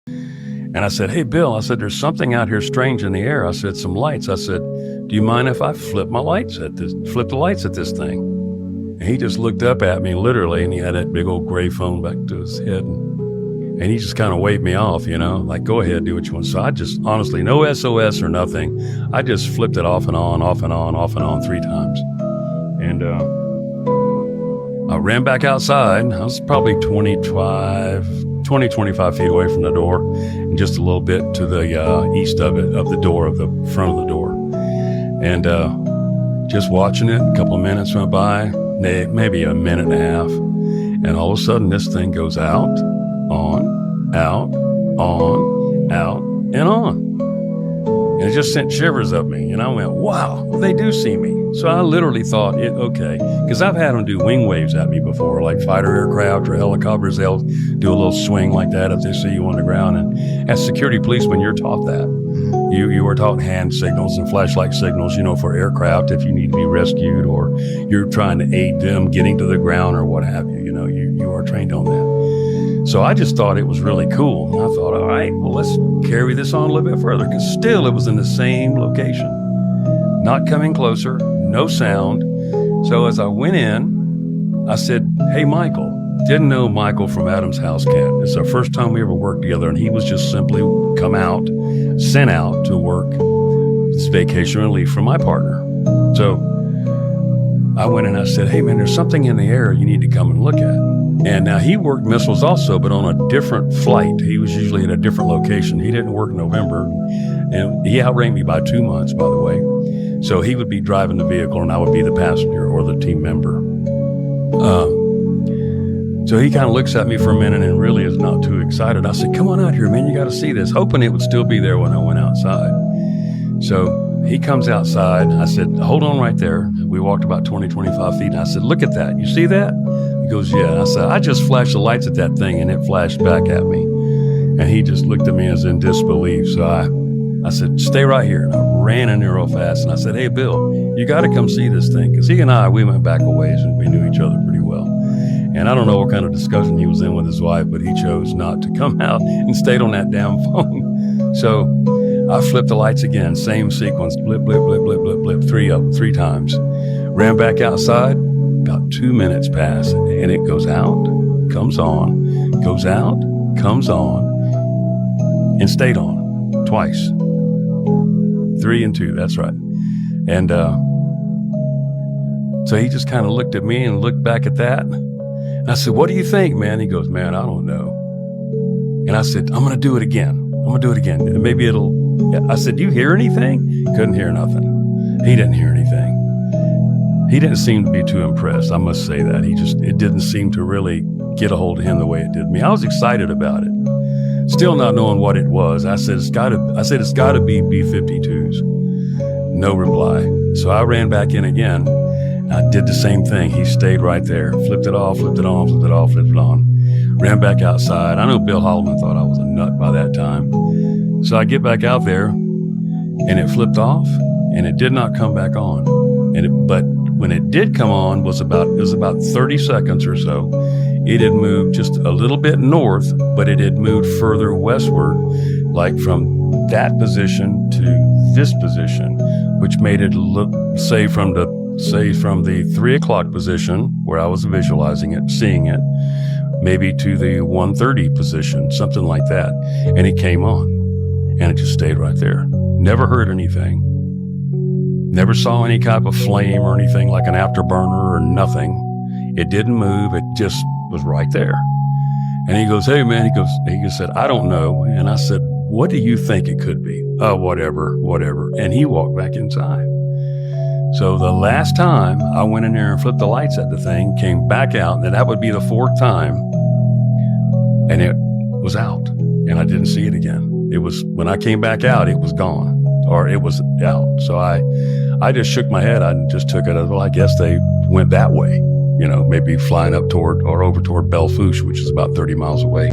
And I said, hey, Bill, I said, there's something out here strange in the air. I said, some lights. I said, do you mind if I flip the lights at this thing? And he just looked up at me literally, and he had that big old gray phone back to his head. And he just kind of waved me off, like, go ahead, do what you want. So I just, honestly, no SOS or nothing. I just flipped it off and on, off and on, off and on 3 times. And I ran back outside. I was probably 25 feet away from the door, and just a little bit to the east of the door, of the front of the door. And just watching it, a couple of minutes went by, maybe a minute and a half. And all of a sudden, this thing goes out, on, out, and on. And it just sent shivers up me. And I went, wow, they do see me. So I literally thought, okay, because I've had them do wing waves at me before, like fighter aircraft or helicopters. They'll do a little swing like that if they see you on the ground. And as security policemen, you're taught that. You are taught hand signals and flashlight signals, for aircraft if you need to be rescued or you're trying to aid them getting to the ground or what have you. You are trained on that. So I just thought it was really cool. And I thought, all right, well, let's carry this on a little bit further, because still it was in the same location, not coming closer, no sound. So as I went in, I said, hey, Michael. Didn't know Michael from Adam's House Cat. It's our first time we ever worked together, and he was just simply sent out to work this vacation relief from my partner. So I went and I said, hey, man, there's something in the air you need to come and look at. And now he worked missiles also, but on a different flight. He was usually at a different location. He didn't work in November, and he outranked me by 2 months, by the way. So he would be driving the vehicle, and I would be the passenger or the team member. So he kind of looks at me for a minute and really is not too excited. I said, come on out here, man, you got to see this, hoping it would still be there when I went outside. So he comes outside. I said, hold on right there. We walked about 20, 25 feet. And I said, look at that. You see that? He goes, yeah. I said, I just flashed the lights at that thing, and it flashed back at me. And he just looked at me as in disbelief. So I said, stay right here. And I ran in there real fast. And I said, hey, Bill, you got to come see this thing. Because he and we went back a ways, and we knew each other pretty well. And I don't know what kind of discussion he was in with his wife, but he chose not to come out and stayed on that damn phone. So I flipped the lights again, same sequence, blip, blip, blip, blip, blip, blip, 3 times. Ran back outside, about 2 minutes pass, and it goes out, comes on, goes out, comes on, and stayed on twice. 3 and 2, that's right. And so he just kind of looked at me and looked back at that. I said, what do you think, man? He goes, man, I don't know. And I said, I'm going to do it again. Maybe I said, do you hear anything? Couldn't hear nothing. He didn't hear anything. He didn't seem to be too impressed. I must say that. It didn't seem to really get a hold of him the way it did me. I was excited about it. Still not knowing what it was. I said, it's got to be B-52s. No reply. So I ran back in again. I did the same thing. He stayed right there. Flipped it off, flipped it on, flipped it off, flipped it on. Ran back outside. I know Bill Holloman thought I was a nut by that time. So I get back out there, and it flipped off, and it did not come back on. But when it did come on, it was about 30 seconds or so. It had moved just a little bit north, but it had moved further westward, like from that position to this position, which made it look, say from the 3 o'clock position where I was visualizing it, seeing it, maybe to the 1:30 position, something like that. And it came on, and it just stayed right there. Never heard anything. Never saw any type of flame or anything like an afterburner or nothing. It didn't move. It just was right there. And he goes, hey, man, he said, I don't know. And I said, what do you think it could be? Oh, whatever. And he walked back inside. So the last time I went in there and flipped the lights at the thing, came back out, and that would be the 4th time, and it was out, and I didn't see it again. It was, when I came back out, it was gone, or it was out. So I just shook my head. I just took it as, well, I guess they went that way, maybe flying up toward or over toward Belle Fourche, which is about 30 miles away.